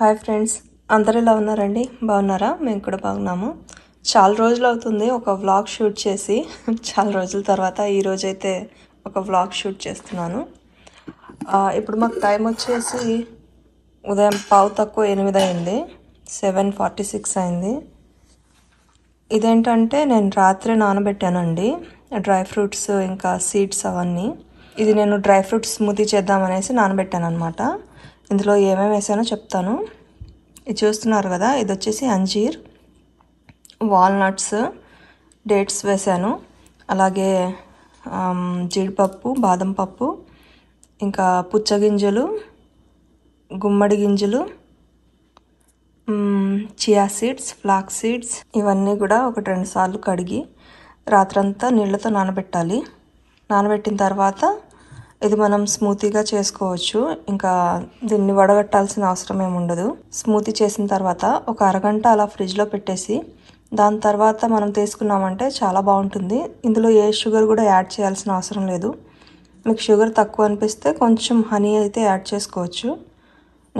Hi friends, అందరూ ఎలా ఉన్నారండి? బాగున్నారా? మేము కూడా బాగున్నాము. చాలా రోజులు అవుతుంది ఒక వ్లాగ్ షూట్ చేసి. చాలా రోజుల తర్వాత ఈరోజైతే ఒక వ్లాగ్ షూట్ చేస్తున్నాను. ఇప్పుడు మాకు టైం వచ్చేసి ఉదయం 7:15 అయింది, 7:46 అయింది. ఇదేంటంటే నేను రాత్రి నానబెట్టానండి డ్రై ఫ్రూట్స్ ఇంకా సీడ్స్ అవన్నీ. ఇది నేను డ్రై ఫ్రూట్స్ స్మూతీ చేద్దామనేసి నానబెట్టాను అనమాట. ఇందులో ఏమేమి వేసానో చెప్తాను. ఇది చూస్తున్నారు కదా, ఇది వచ్చేసి అంజీర్, వాల్నట్స్, డేట్స్ వేసాను, అలాగే జీడిపప్పు, బాదం పప్పు, ఇంకా పుచ్చగింజలు, గుమ్మడి గింజలు, చియా సీడ్స్, ఫ్లాక్స్ సీడ్స్, ఇవన్నీ కూడా 1-2 సార్లు కడిగి రాత్రంతా నీళ్ళతో నానబెట్టాలి. నానబెట్టిన తర్వాత ఇది మనం స్మూతీగా చేసుకోవచ్చు. ఇంకా దీన్ని వడగట్టాల్సిన అవసరం ఏమి ఉండదు. స్మూతీ చేసిన తర్వాత ఒక అరగంట అలా ఫ్రిడ్జ్లో పెట్టేసి దాని తర్వాత మనం తీసుకున్నామంటే చాలా బాగుంటుంది. ఇందులో ఏ షుగర్ కూడా యాడ్ చేయాల్సిన అవసరం లేదు. మీకు షుగర్ తక్కువ అనిపిస్తే కొంచెం హనీ అయితే యాడ్ చేసుకోవచ్చు.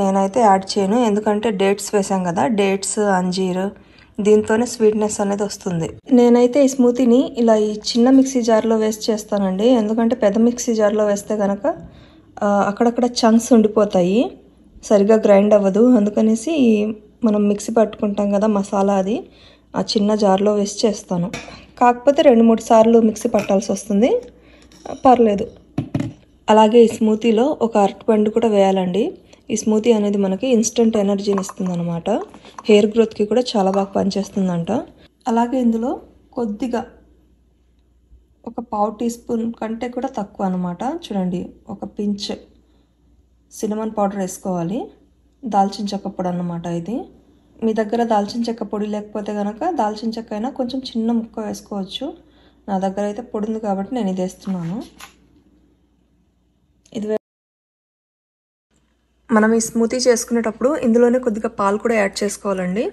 నేనైతే యాడ్ చేయను, ఎందుకంటే డేట్స్ వేసాం కదా, డేట్స్, అంజీర్, దీంతోనే స్వీట్నెస్ అనేది వస్తుంది. నేనైతే ఈ స్మూతీని ఇలా ఈ చిన్న మిక్సీ జార్లో వేస్ట్ చేస్తానండి, ఎందుకంటే పెద్ద మిక్సీ జార్లో వేస్తే కనుక అక్కడక్కడ చంక్స్ ఉండిపోతాయి, సరిగా గ్రైండ్ అవ్వదు. అందుకనేసి మనం మిక్సీ పట్టుకుంటాం కదా మసాలా, అది ఆ చిన్న జార్లో వేస్ట్ చేస్తాను. కాకపోతే 2-3 సార్లు మిక్సీ పట్టాల్సి వస్తుంది, పర్లేదు. అలాగే ఈ స్మూతీలో ఒక అరటిపండు కూడా వేయాలండి. ఈ స్మూతీ అనేది మనకి ఇన్స్టెంట్ ఎనర్జీని ఇస్తుంది అనమాట. హెయిర్ గ్రోత్కి కూడా చాలా బాగా పనిచేస్తుందంట. అలాగే ఇందులో కొద్దిగా ఒక 1/2 టీ స్పూన్ కంటే కూడా తక్కువ అనమాట, చూడండి, ఒక పించ్ సినమన్ పౌడర్ వేసుకోవాలి. దాల్చిన చెక్క పొడి అన్నమాట ఇది. మీ దగ్గర దాల్చిన చెక్క పొడి లేకపోతే కనుక దాల్చిన చెక్క అయినా కొంచెం చిన్న ముక్క వేసుకోవచ్చు. నా దగ్గర అయితే పొడి ఉంది కాబట్టి నేను ఇది వేస్తున్నాను. ఇది మనం ఈ స్మూతీ చేసుకునేటప్పుడు ఇందులోనే కొద్దిగా పాలు కూడా యాడ్ చేసుకోవాలండి.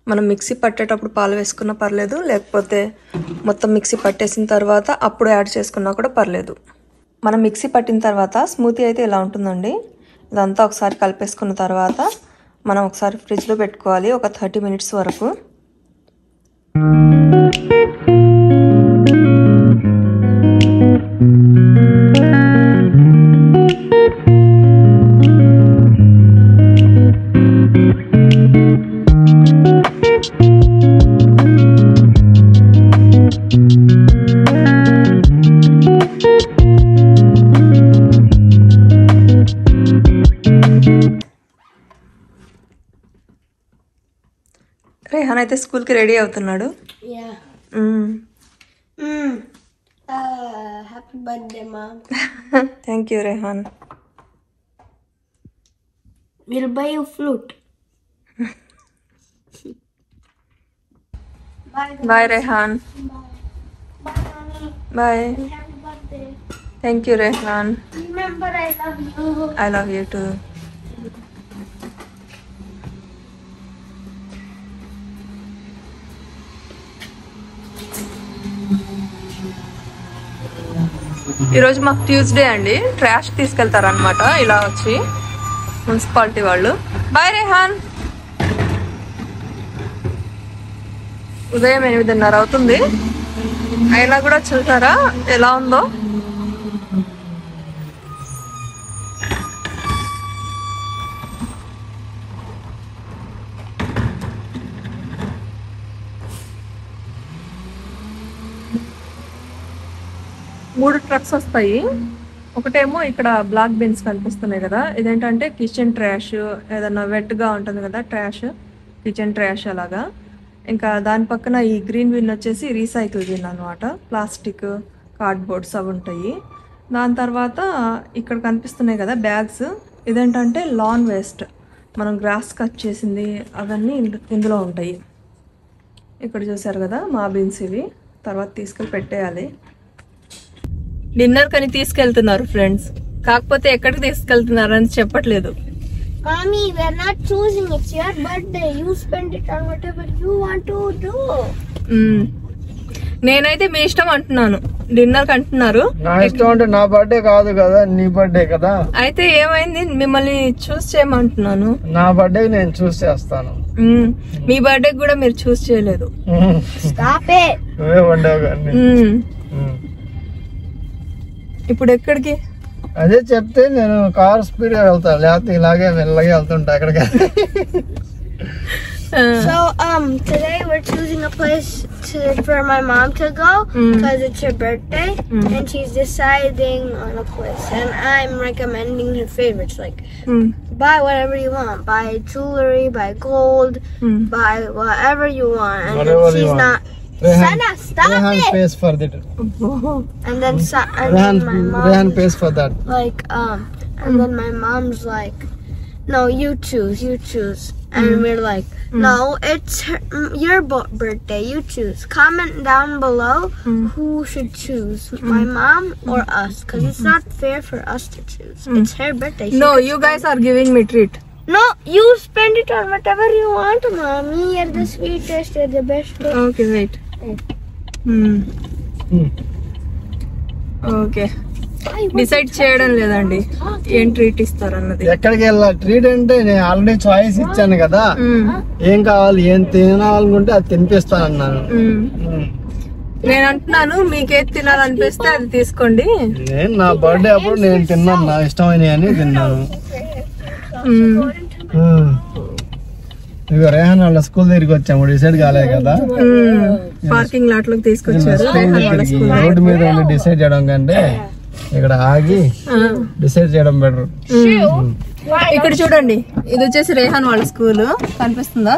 మనం మిక్సీ పట్టేటప్పుడు పాలు వేసుకున్నా పర్లేదు, లేకపోతే మొత్తం మిక్సీ పట్టేసిన తర్వాత అప్పుడు యాడ్ చేసుకున్నా కూడా పర్లేదు. మనం మిక్సీ పట్టిన తర్వాత స్మూతీ అయితే ఇలా ఉంటుందండి. ఇదంతా ఒకసారి కలిపేసుకున్న తర్వాత మనం ఒకసారి ఫ్రిడ్జ్లో పెట్టుకోవాలి ఒక 30 మినిట్స్ వరకు. రేహాన్ అయితే స్కూల్కి రెడీ అవుతున్నాడు. Happy birthday mom. Thank you Rehan. Will buy you flute. Bye Rehan. Bye. Happy birthday. Thank you Rehan. Remember I love you. I love you too. ఈరోజు మాకు ట్యూస్డే అండి, ట్రాష్ తీసుకెళ్తారనమాట ఇలా వచ్చి మున్సిపాలిటీ వాళ్ళు. బాయ్ రేహాన్. ఉదయం 8:30 అవుతుంది, అయినా కూడా చూసారా ఎలా ఉందో. మూడు ట్రక్స్ వస్తాయి. ఒకటేమో ఇక్కడ బ్లాక్ బిన్స్ కనిపిస్తున్నాయి కదా, ఇదేంటంటే కిచెన్ ట్రాష్, ఏదన్నా వెట్గా ఉంటుంది కదా ట్రాష్, కిచెన్ ట్రాష్ అలాగా. ఇంకా దాని పక్కన ఈ గ్రీన్ బిన్ వచ్చేసి రీసైకిల్ బిన్ అనమాట, ప్లాస్టిక్, కార్డ్బోర్డ్స్ అవి ఉంటాయి. దాని తర్వాత ఇక్కడ కనిపిస్తున్నాయి కదా బ్యాగ్స్, ఇదేంటంటే లాన్ వేస్ట్, మనం గ్రాస్ కట్ చేసింది అవన్నీ ఇందులో ఉంటాయి. ఇక్కడ చూసారు కదా మా బిన్స్ ఇవి, తర్వాత తీసుకెళ్ళి పెట్టేయాలి. డిన్నర్ కని తీసుకెళ్తున్నారు ఫ్రెండ్స్, కాకపోతే ఎక్కడికి తీసుకెళ్తున్నారు అని చెప్పట్లేదు. Mommy, we're not choosing. It's your birthday. You spend it on whatever you want to do. నేనైతే మీ ఇష్టం అంటున్నాను, డిన్నర్ కి అంటున్నారు. నా ఇష్టం అంటే నా బర్త్డే కాదు కదా, నీ బర్త్డే కదా. అయితే ఏమైంది, మిమ్మల్ని చూస్ చేయమంటున్నాను. నా బర్త్డే నేను చూస్ చేస్తాను. మీ బర్త్డే కూడా మీరు చూస్ చేయలేదు. నువ్వే వండావు కానీ. ఇప్పుడు ఎక్కడికి? అదే చెప్తే నేను కార్ స్పీడ్ గా వెళ్తాను, లేకపోతే ఇలాగే మెల్లగా వెళ్తుంటా ఎక్కడికి. So today we're choosing a place for my mom to go because it's her birthday and she's deciding on a place, and I'm recommending her favorites like buy whatever you want, buy jewelry, buy gold, buy whatever you want, and Whatever then she's you want. not. Sana, stop Rehan it! pays for that. And then my mom Rehan pays for that. like and then my mom's like, no, you choose. And we're like, no, it's your birthday, you choose. Comment down below who should choose, my mom or us, because it's not fair for us to choose. It's her birthday. No, you guys are giving me treat. No, you spend it on whatever you want, mommy. You're the sweetest, you're the best. Okay, wait. Okay, decide చేయడం లేదండి ఏం treat ఇస్తారు అన్నది. ఎక్కడికి వెళ్ళాలి treat అంటే నేను already choice ఇచ్చాను కదా, ఏం కావాలి ఏం తినాలనుకుంటే అది తినిపిస్తాను అన్నాను. నేను అంటున్నాను మీకేది తినాలనిపిస్తే అది తీసుకోండి. నేను నా బర్త్డే అప్పుడు నేను తిన్నాను, నా ఇష్టమైన అని తిన్నాను. ఇక రేహాన్ వాళ్ళ స్కూల్ దగ్గరికి వచ్చాము, డిసైడ్ కాలేదు కదా. పార్కింగ్ లాట్ లోకి తీసుకొచ్చారు. రోడ్డు మీద ఉండి డిసైడ్ చేయడం కంటే ఇక్కడ ఆగి డిసైడ్ చేయడం బెటర్. ఇక్కడ చూడండి, ఇది వచ్చేసి రేహాన్ వాళ్ళ స్కూల్ కనిపిస్తుందా?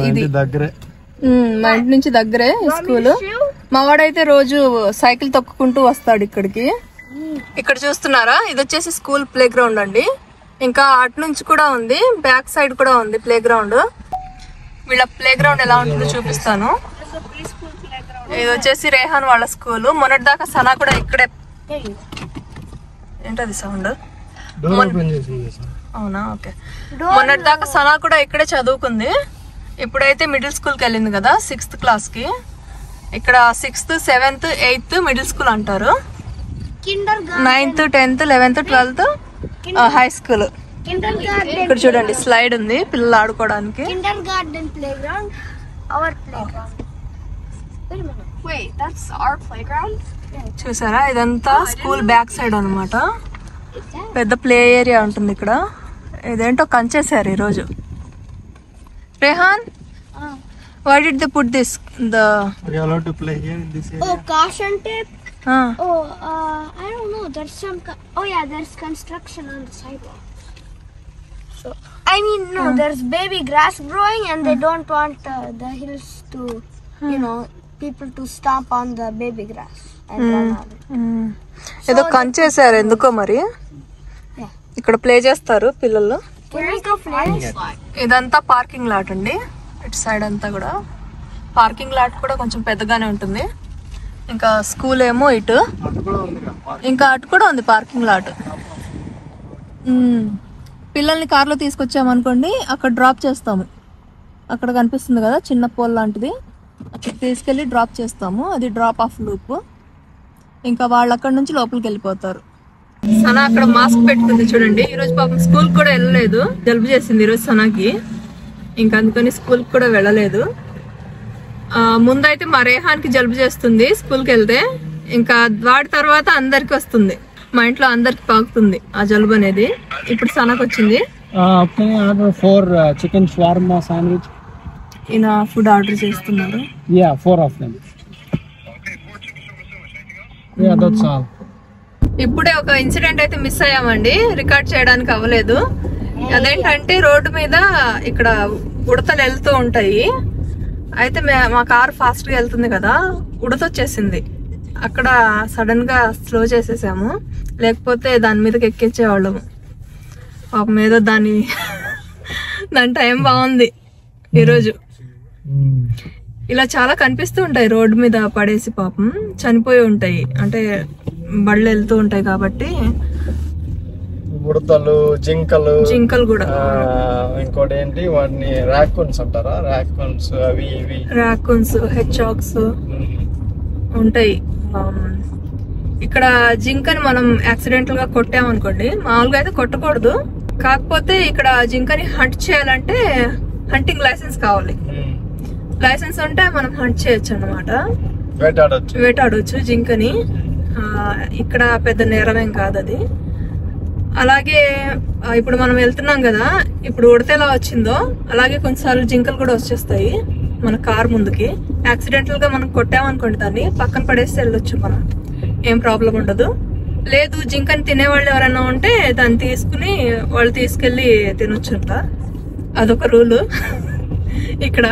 ఇది దగ్గరే, మా ఇంటి నుంచి దగ్గరే స్కూల్. మా వాడైతే రోజు సైకిల్ తొక్కుకుంటూ వస్తాడు ఇక్కడికి. ఇక్కడ చూస్తున్నారా, ఇది వచ్చేసి స్కూల్ ప్లే గ్రౌండ్ అండి. ఇంకా అటు నుంచి కూడా ఉంది, బ్యాక్ సైడ్ కూడా ఉంది ప్లే గ్రౌండ్. వీళ్ళ ప్లే గ్రౌండ్ ఎలా ఉంటుందో చూపిస్తాను. ఇది వచ్చేసి రేహాన్ వాళ్ళ స్కూల్. మొన్నటిదాకా సనా కూడా ఇక్కడే. ఏంటది సౌండ్? అవునా, ఓకే. మొన్నటిదాకా సనా కూడా ఇక్కడే చదువుకుంది. ఇప్పుడైతే మిడిల్ స్కూల్కి వెళ్ళింది కదా, 6th క్లాస్ కి. ఇక్కడ 6th, 7th, 8th middle school అంటారు. 9th, 10th, 11th, 12th high school. ఇక్కడ చూడండి స్లైడ్ ఉంది పిల్లలు ఆడుకోవడానికి. Kindergarten playground, our playground. Wait, that's our playground? చూసారా, ఇదంతా స్కూల్ బ్యాక్ సైడ్ అన్నమాట. పెద్ద ప్లే ఏరియా ఉంటుంది ఇక్కడ. ఇదేంటో కంచేసారు ఈరోజు. Rehan, why did they put this? Are you allowed to play here in this area? Oh, caution tape. I don't know. There's some. There's construction on the sidewalk. So I mean, no, there's baby grass growing, and they don't want the hills to, people to stomp on the baby grass and run on it. ఏదో కంచేసారు ఎందుకో మరి. ఇక్కడ play చేస్తారు పిల్లలు. ఇదంతా parking lot అండి. ఇటు side అంతా కూడా పార్కింగ్ లాట్ కూడా కొంచెం పెద్దగానే ఉంటుంది. ఇంకా స్కూల్ ఏమో ఇటు, ఇంకా అటు కూడా ఉంది పార్కింగ్ లాట్. పిల్లల్ని కార్లో తీసుకొచ్చామనుకోండి, అక్కడ డ్రాప్ చేస్తాము. అక్కడ కనిపిస్తుంది కదా చిన్న పోల్ లాంటిది, అక్కడ తీసుకెళ్ళి డ్రాప్ చేస్తాము. అది డ్రాప్ ఆఫ్ లూప్. ఇంకా వాళ్ళు అక్కడ నుంచి లోపలికి వెళ్ళిపోతారు. సనా అక్కడ మాస్క్ పెట్టుకుంది చూడండి. ఈరోజు పాపం స్కూల్ కూడా వెళ్ళలేదు, జలుబు చేసింది ఈరోజు సనాకి. ఇంకా అందుకని స్కూల్ కూడా వెళ్ళలేదు. ముందైతే మా రేహాన్కి జలుబు చేస్తుంది స్కూల్కి వెళ్తే, ఇంకా వాడి తర్వాత అందరికి వస్తుంది, మా ఇంట్లో అందరికి పాకుతుంది ఆ జలుబు అనేది. ఇప్పుడు సనాకు వచ్చింది. Chicken shawarma sandwich. ఈయన ఫుడ్ ఆర్డర్ చేస్తున్నారు. 4 of them. That's all. ఇప్పుడే ఒక ఇన్సిడెంట్ అయితే మిస్ అయ్యామండి, రికార్డ్ చేయడానికి అవ్వలేదు. అదేంటంటే రోడ్డు మీద ఇక్కడ ఉడతలు వెళ్తూ ఉంటాయి. అయితే మా కార్ ఫాస్ట్ గా వెళ్తుంది కదా, ఉడత వచ్చేసింది. అక్కడ సడన్ గా స్లో చేసేసాము, లేకపోతే దాని మీదకి ఎక్కించేవాళ్ళము. పాపం ఏదో దాని టైం బాగుంది ఈరోజు. ఇలా చాలా కనిపిస్తూ ఉంటాయి రోడ్డు మీద పడేసి, పాపం చనిపోయి ఉంటాయి. అంటే బళ్ళు వెళ్తూ ఉంటాయి కాబట్టి. ఉడతలు, జింకలు కూడా. ఇంకోటి ఏంటి వాటిని రాకూన్స్ అంటారా, రాకూన్స్, అవి ఇవి. రాకూన్స్, హెడ్జాగ్స్ ఉంటాయి. ఇక్కడ జింకని మనం యాక్సిడెంటల్ గా కొట్టామనుకోండి, మామూలుగా అయితే కొట్టకూడదు, కాకపోతే ఇక్కడ జింకని హంట్ చేయాలంటే హంటింగ్ లైసెన్స్ కావాలి. లైసెన్స్ ఉంటే మనం హంట్ చేయొచ్చు అన్నమాట, వేటాడొచ్చు జింకని. ఇక్కడ పెద్ద నేరమేం కాదు అది. అలాగే ఇప్పుడు మనం వెళ్తున్నాం కదా, ఇప్పుడు ఉడత ఎలా వచ్చిందో అలాగే కొన్నిసార్లు జింకలు కూడా వచ్చేస్తాయి మన కార్ ముందుకి. యాక్సిడెంటల్ గా మనం కొట్టామనుకోండి, దాన్ని పక్కన పడేసి వెళ్ళొచ్చు, మనం ఏం ప్రాబ్లం ఉండదు. లేదు జింకని తినేవాళ్ళు ఎవరైనా ఉంటే దాన్ని తీసుకుని వాళ్ళు తీసుకెళ్లి తినొచ్చుంట, అదొక రూల్ ఇక్కడ.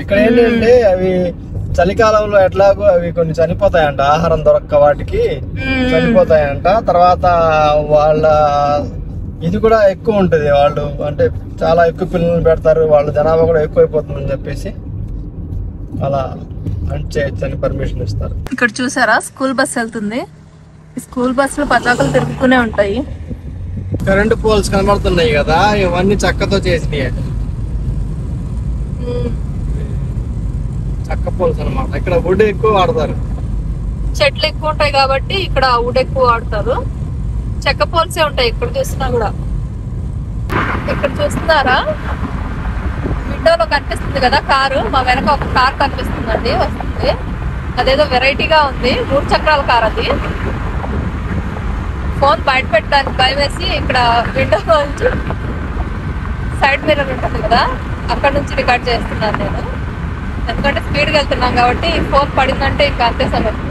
ఇక్కడ ఏంటంటే అవి చలికాలంలో ఎట్లాగో అవి కొన్ని చనిపోతాయంట, ఆహారం దొరక్క వాటికి చనిపోతాయంట. తర్వాత వాళ్ళ ఇది కూడా ఎక్కువ ఉంటది, వాళ్ళు అంటే చాలా ఎక్కువ పిల్లలు పెడతారు, వాళ్ళ జనాభా కూడా ఎక్కువైపోతుందని చెప్పేసి అలా హంట్ చేయొచ్చని పర్మిషన్ ఇస్తారు. ఇక్కడ చూసారా స్కూల్ బస్ వెళ్తుంది. స్కూల్ బస్సులు పతాకలు తిరుగుతూనే ఉంటాయి. కరెంట్ పోల్స్ కనబడుతున్నాయి కదా, ఇవన్నీ చెక్కతో చేసినాయి, చెక్క పోల్స్ అన్నమాట. ఇక్కడ వుడ్ ఎక్కువ వాడతారు, చెట్లు ఎక్కువ ఉంటాయి కాబట్టి ఇక్కడ వుడ్ ఎక్కువ వాడతారు. చెక్క పోల్సే ఉంటాయి ఇక్కడ చూసినా కూడా. ఇక్కడ చూస్తున్నారా, విండోలో కనిపిస్తుంది కదా కారు, మా వెనక ఒక కార్ కనిపిస్తుందండి, వస్తుంది. అదేదో వెరైటీగా ఉంది, 3 చక్రాల కార్ అది. ఫోన్ బయట పెట్టడానికి భయం వేసి ఇక్కడ విండోలో నుంచి సైడ్ మిర్రర్ ఉంటుంది కదా, అక్కడ నుంచి రికార్డ్ చేస్తున్నాను నేను. ఎందుకంటే స్పీడ్గా వెళ్తున్నాం కాబట్టి ఫోన్ పడిందంటే ఇంకా అంతే సంగతి.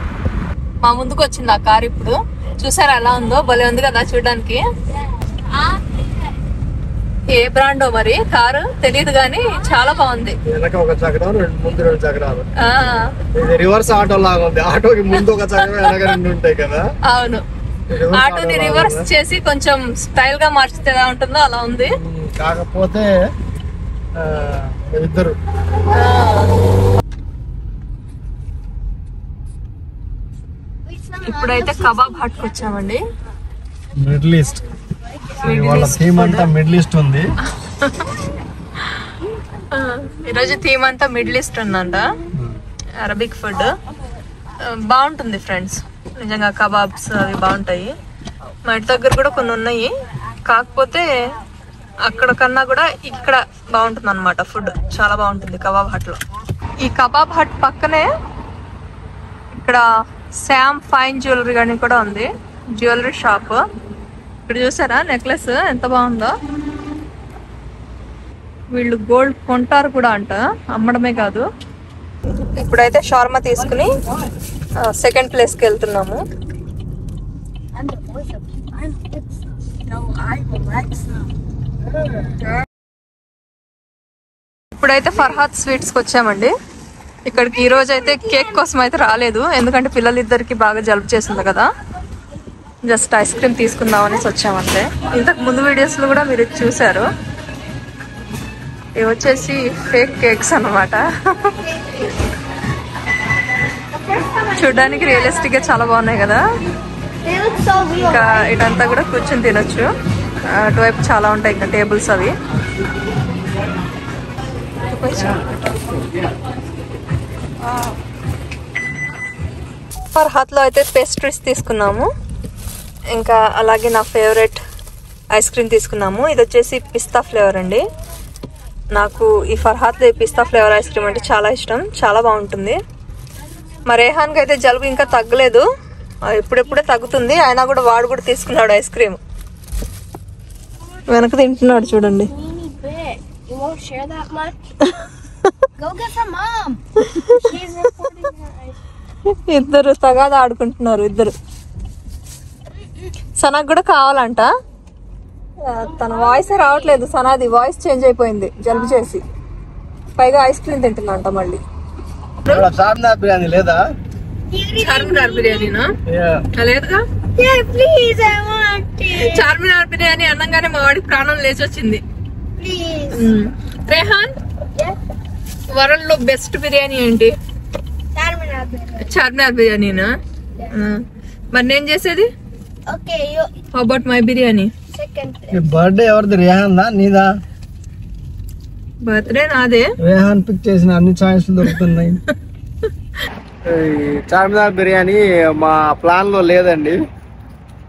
మా ముందుకు వచ్చింది ఆ కార్. ఇప్పుడు చూసారా ఎలా ఉందో, భలే ఉంది కదా చూడడానికి. ఏ బ్రాండో మరి కారు తెలియదు కానీ చాలా బాగుంది. వెనక ఒక చక్రం, ముందు 2 చక్రాలు. ఇది రివర్స్ ఆటో లాగా ఉంది, ఆటోకి ముందు ఒక చక్రం వెనక 2 ఉంటాయి కదా. అవును, ఆటోని రివర్స్ చేసి కొంచెం స్టైల్ గా మార్చితే ఎలా ఉంటుందో అలా ఉంది. కాకపోతే ఇద్దరు. ఇప్పుడైతే కబాబ్ హట్ వచ్చామండి. మిడిల్ ఈస్ట్, వాళ్ళ థీమ్ అంతా మిడిల్ ఈస్ట్ ఉంది. ఈరోజు థీమ్ అంతా మిడిల్ ఈస్ట్ ఉందంట, అరబిక్ ఫుడ్. బాగుంటుంది ఫ్రెండ్స్, నిజంగా కబాబ్స్ అవి బాగుంటాయి. మా ఇంటి దగ్గర కూడా కొన్ని ఉన్నాయి, కాకపోతే అక్కడ కన్నా కూడా ఇక్కడ బాగుంటుంది అనమాట. ఫుడ్ చాలా బాగుంటుంది కబాబ్ హట్ లో. ఈ కబాబ్ హట్ పక్కనే ఇక్కడ శామ్ ఫైన్ జ్యువెలరీ అని కూడా ఉంది, జ్యువెలరీ షాప్. ఇక్కడ చూసారా నెక్లెస్ ఎంత బాగుందో. వీళ్ళు గోల్డ్ కొంటారు కూడా అంట, అమ్మడమే కాదు. ఇప్పుడైతే షార్మా తీసుకుని సెకండ్ ప్లేస్కి వెళ్తున్నాము. ఇప్పుడైతే ఫర్హాద్ స్వీట్స్కి వచ్చామండి. ఇక్కడికి ఈ రోజు అయితే కేక్ కోసం అయితే రాలేదు, ఎందుకంటే పిల్లలిద్దరికి బాగా జలుబు చేసింది కదా. జస్ట్ ఐస్ క్రీమ్ తీసుకుందాం అనేసి వచ్చామంటే. ఇంతకు ముందు వీడియోస్లో కూడా మీరు చూసారు. ఇవి వచ్చేసి ఫేక్ కేక్స్ అన్నమాట. చూడ్డానికి రియలిస్టిక్ గా చాలా బాగున్నాయి కదా. ఇంకా ఇటంతా కూడా కూర్చొని తినొచ్చు. అటువైపు చాలా ఉంటాయి ఇంకా టేబుల్స్ అవి. ఫర్హాద్ లో అయితే పేస్ట్రీస్ తీసుకున్నాము, ఇంకా అలాగే నా ఫేవరెట్ ఐస్ క్రీమ్ తీసుకున్నాము. ఇది వచ్చేసి పిస్తా ఫ్లేవర్ అండి. నాకు ఈ ఫర్హాద్లో ఈ పిస్తా ఫ్లేవర్ ఐస్ క్రీమ్ అంటే చాలా ఇష్టం, చాలా బాగుంటుంది. మా రేహాన్కి అయితే జలుబు ఇంకా తగ్గలేదు, ఇప్పుడెప్పుడే తగ్గుతుంది, అయినా కూడా వాడు కూడా తీసుకున్నాడు ఐస్ క్రీమ్. వెనక తింటున్నాడు చూడండి. ఇద్దరు తగాదా ఆడుకుంటున్నారు ఇద్దరు. సనాకు కూడా కావాలంట, తన వాయిస్ రావట్లేదు. సనాది వాయిస్ చేంజ్ అయిపోయింది జలుబు చేసి, పైగా ఐస్ క్రీమ్ తింటుందంట మళ్ళీ. చార్మినార్ బిర్యానీ లేదా? చార్మినార్ బిర్యానీనా? లేదుగా. చార్మినార్ బిర్యానీ అన్నగానే మా వాడికి ప్రాణం లేచి వచ్చింది. రేహాన్, వరల్డ్ లో బెస్ట్ బిర్యానీ ఏంటి? చార్మినార్ బిర్యానీనా? మరి నేను చేసేది how about my biryani? Birthday ఎవరిది? రేహాన్ దా నీదా? బర్త్డే నాదే. రేహాన్ పిక్ చేసిన అన్ని ఛాయిస్లు దొరుకుతున్నాయి. ఈ చార్మినార్ బిర్యానీ మా ప్లాన్ లో లేదండి.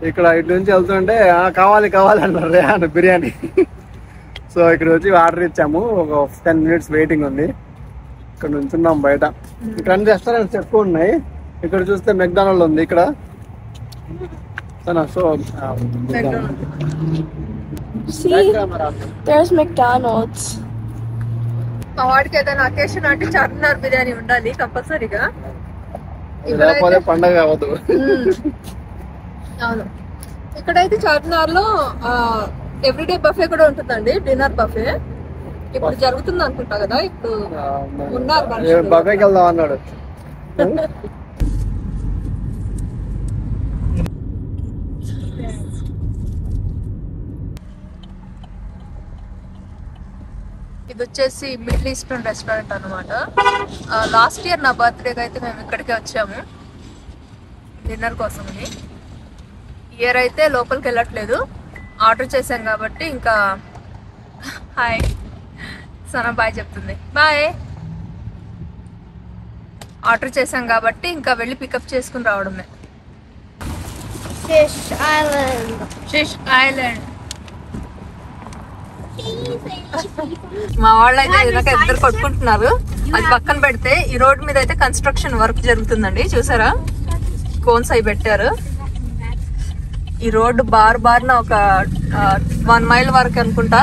ఇక్కడ ఇటు నుంచి వెళ్తుంటే కావాలి కావాలి అన్నారు రేహాన్ బిర్యానీ. సో ఇక్కడ వచ్చి ఆర్డర్ ఇచ్చాము. ఒక 10 minutes వెయిటింగ్ ఉంది. ఇక్కడ నుంచున్నాం బయట. ఇక్కడ అన్ని రెస్టారెంట్స్ ఎక్కువ ఉన్నాయి. ఇక్కడ చూస్తే మెక్డానల్డ్ ఉంది ఇక్కడ. So there's McDonald's. మా వాడికి ఏదైనా అకేషన్ అంటే చార్మినార్ బిర్యానీ ఉండాలి కంపల్సరీగా. లేకపోతే పండగ అవ్వదు. అవును, ఇక్కడైతే చార్మినార్ లో ఎవ్రీడే బఫే కూడా ఉంటుందండి, డిన్నర్ బఫే. ఇప్పుడు జరుగుతుంది అనుకుంటా కదా, ఇప్పుడు ఉన్నారు బఫేకి వెళ్దాం అన్నాడు. ఇది వచ్చేసి మిడిల్ ఈస్టర్న్ రెస్టారెంట్ అనమాట. లాస్ట్ ఇయర్ నా బర్త్డేకి అయితే మేము ఇక్కడికే వచ్చాము డిన్నర్ కోసమని. ఇయర్ అయితే లోపలికి వెళ్ళట్లేదు, ఆర్డర్ చేశాం కాబట్టి. ఇంకా హాయ్ సనా బాయ్ చెప్తుంది, బాయ్. ఆర్డర్ చేశాం కాబట్టి ఇంకా వెళ్ళి పికప్ చేసుకుని రావడమే. Fish Island. Fish island. మా వాళ్ళు అయితే ఇలాగ ఇద్దరు కొట్టుకుంటున్నారు. అది పక్కన పెడితే ఈ రోడ్ మీద అయితే కన్స్ట్రక్షన్ వర్క్ జరుగుతుందండి. చూసారా, కోన్స్ అయి పెట్టారు. ఈ రోడ్డు బార్న ఒక 1 mile వరకు అనుకుంటా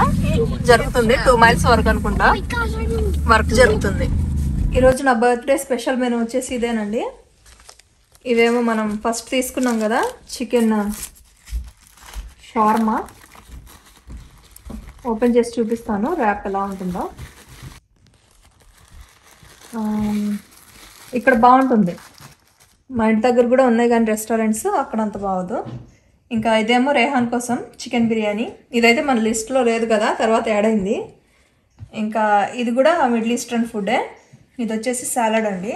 జరుగుతుంది, 2 miles వరకు అనుకుంటా వర్క్ జరుగుతుంది. ఈరోజు నా బర్త్డే స్పెషల్ మెనూ వచ్చేసి ఇదేనండి. ఇవేమో మనం ఫస్ట్ తీసుకున్నాం కదా, చికెన్ షార్మా. ఓపెన్ చేసి చూపిస్తాను ర్యాప్ ఎలా ఉంటుందో. ఇక్కడ బాగుంటుంది, మా ఇంటి దగ్గర కూడా ఉన్నాయి కానీ రెస్టారెంట్స్ అక్కడ అంత బాగోదు. ఇంకా ఇదేమో రేహాన్ కోసం చికెన్ బిర్యానీ. ఇదైతే మన లిస్ట్లో లేదు కదా, తర్వాత యాడ్ అయింది. ఇంకా ఇది కూడా మిడిల్ ఈస్టర్న్ ఫుడ్డే. ఇది వచ్చేసి సాలడ్ అండి.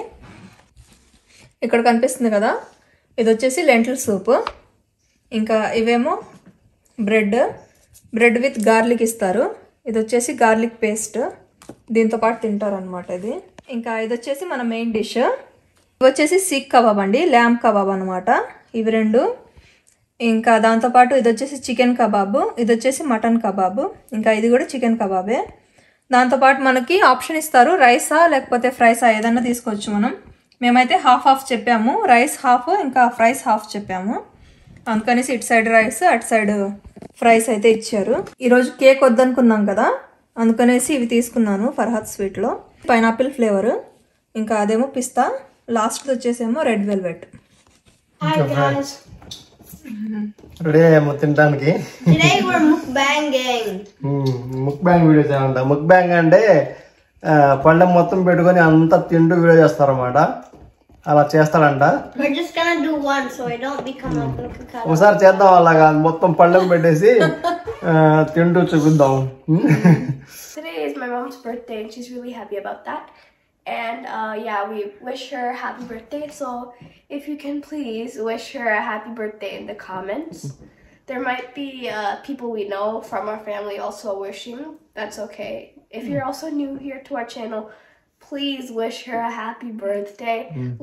ఇక్కడ కనిపిస్తుంది కదా, ఇది వచ్చేసి లెంటిల్ సూప్. ఇంకా ఇవేమో బ్రెడ్ విత్ గార్లిక్ ఇస్తారు. ఇది వచ్చేసి గార్లిక్ పేస్ట్, దీంతో పాటు తింటారనమాట ఇది. ఇంకా ఇది వచ్చేసి మన మెయిన్ డిష్. ఇవి వచ్చేసి సీక్ కబాబ్ అండి, ల్యామ్ కబాబ్ అనమాట ఇవి రెండు. ఇంకా దాంతోపాటు ఇది వచ్చేసి చికెన్ కబాబు, ఇది వచ్చేసి మటన్ కబాబు. ఇంకా ఇది కూడా చికెన్ కబాబే. దాంతోపాటు మనకి ఆప్షన్ ఇస్తారు, రైసా లేకపోతే ఫ్రైసా ఏదన్నా తీసుకోవచ్చు మనం. మేమైతే హాఫ్ చెప్పాము, రైస్ హాఫ్ ఇంకా ఫ్రైస్ హాఫ్ చెప్పాము. అందుకనేసి ఇటు సైడ్ రైస్ అటు సైడ్ ఫ్రైస్ అయితే ఇచ్చారు. ఈరోజు కేక్ వద్దనుకున్నాం కదా, అందుకనేసి ఇవి తీసుకున్నాను ఫర్హాద్ స్వీట్లో. పైనాపిల్ ఫ్లేవర్, ఇంకా అదేమో పిస్తా, లాస్ట్ వచ్చేసేమో red velvet. Hi guys. Ready అయ్యాము తినడానికి. Today we're mukbanging. ముక్బ్యాంగ్ వీడియోస్ ఏమంట. ముక్బ్యాంగ్ అంటే పళ్ళెం మొత్తం పెట్టుకొని అంతా తింటూ వీడియో చేస్తారన్నమాట. అలా చేస్తాడంట. We're just gonna do one so I don't become like a cat. ఒకసారి చేద్దాం అలాగా, మొత్తం పళ్ళెం పెట్టేసి తింటూ చూపిద్దాం. Today is my mom's birthday and she's really happy about that. And yeah, we wish her happy birthday. So if you can please wish her a happy birthday in the comments. There might be people we know from our family also wishing. That's okay. If you're also new here to our channel, please wish her a happy birthday.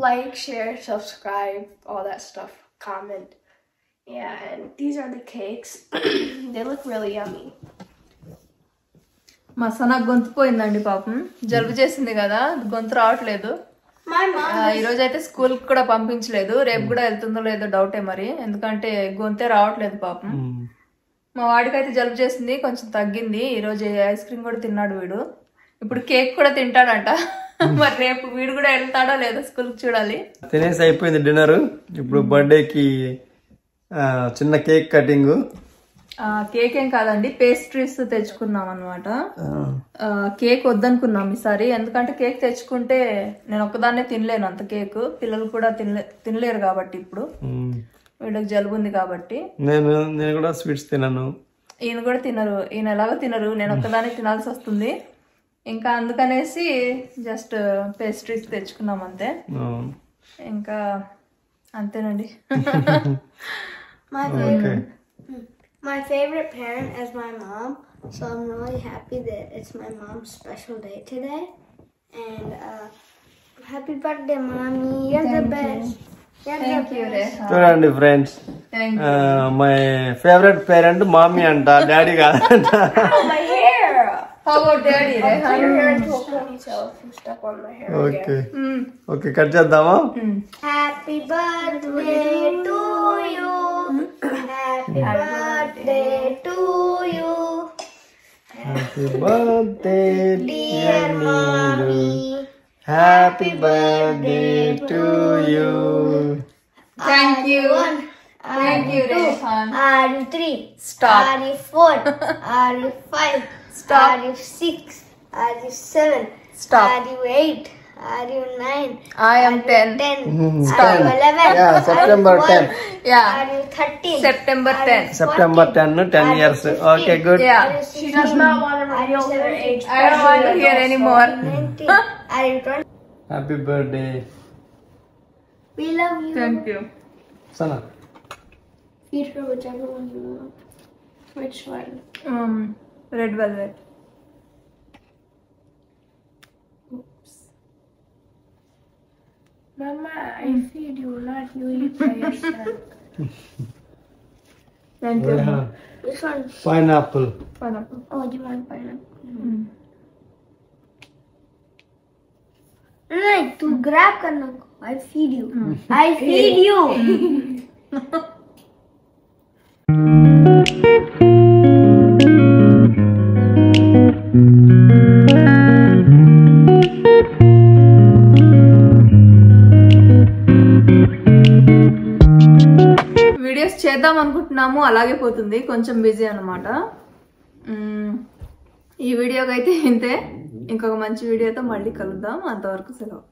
Like, share, subscribe, all that stuff. Comment. Yeah, and these are the cakes. They look really yummy. మా సనా గొంతు పోయిందండి పాపం, జలుబు చేసింది కదా, గొంతు రావట్లేదు. My mom. ఈరోజు అయితే స్కూల్కి కూడా పంపించలేదు, రేపు కూడా వెళ్తుందో లేదో డౌటే మరి, ఎందుకంటే గొంతే రావట్లేదు పాపం. మా వాడికి అయితే జలుబు చేసింది, కొంచెం తగ్గింది. ఈరోజు ఐస్ క్రీమ్ కూడా తిన్నాడు వీడు. ఇప్పుడు కేక్ కూడా తింటాడంట. మరి రేపు వీడు కూడా వెళ్తాడో లేదో స్కూల్కి చూడాలి. తినేసి అయిపోయింది డిన్నర్. ఇప్పుడు బర్త్డేకి చిన్న కేక్ కటింగ్. కేక్ ఏం కాదండి, పేస్ట్రీస్ తెచ్చుకున్నాం అనమాట. కేక్ వద్దనుకున్నాం ఈసారి, ఎందుకంటే కేక్ తెచ్చుకుంటే నేను ఒక్కదాన్నే తినలేను అంత కేక్, పిల్లలు కూడా తినలేరు కాబట్టి. ఇప్పుడు వీళ్ళకి జలుబు ఉంది కాబట్టి నేను కూడా స్వీట్స్ తినను, ఈయన కూడా తినరు, ఈయన ఎలాగో తినరు, నేను ఒక్కదాన్ని తినాల్సి వస్తుంది. ఇంకా అందుకనేసి జస్ట్ పేస్ట్రీస్ తెచ్చుకున్నాం అంతే. ఇంకా అంతేనండి. My favorite parent is my mom, so I'm really happy that it's my mom's special day today. And Happy birthday, mommy. You're the best. Thank you Rehan. చూడండి friends, thank my favourite parent mummy అంట, daddy కాదంట. My hair. How about daddy Rehan? Your hair into a ponytail if you step on my hair okay again. Okay, cut చేద్దామా? Happy birthday to you. Happy birthday to you. Happy birthday Dear mommy. Happy birthday to you. Thank you Rehan. Are you 3? Stop. Are you 4? Are you 5? Stop. Are you 6? Are you 7? Stop. Are you 8? Are you 9? I am 10. 10. Stop. Are you 11? Yeah, September 10. Yeah. Are you 13? September 10. September 10, 10 years. Okay, good. Yeah. She does not want to reveal her age. I don't want to hear anymore. 19. Are you 20? Happy birthday. We love you. Thank you. Sana. Feed her whichever one you want. Which one? Red velvet. Mama, I feed you, not you eat by yourself. Thank you. Which one? Pineapple. Pineapple. Oh, you want pineapple? No, tu grab karna. I feed you. I feed you. Videos చేద్దాం అనుకుంటున్నాము, అలాగే పోతుంది, కొంచెం busy అనమాట. ఈ వీడియోకి అయితే ఇంతే. ఇంకొక మంచి వీడియోతో మళ్ళీ కలుద్దాం. అంతవరకు సెలవు.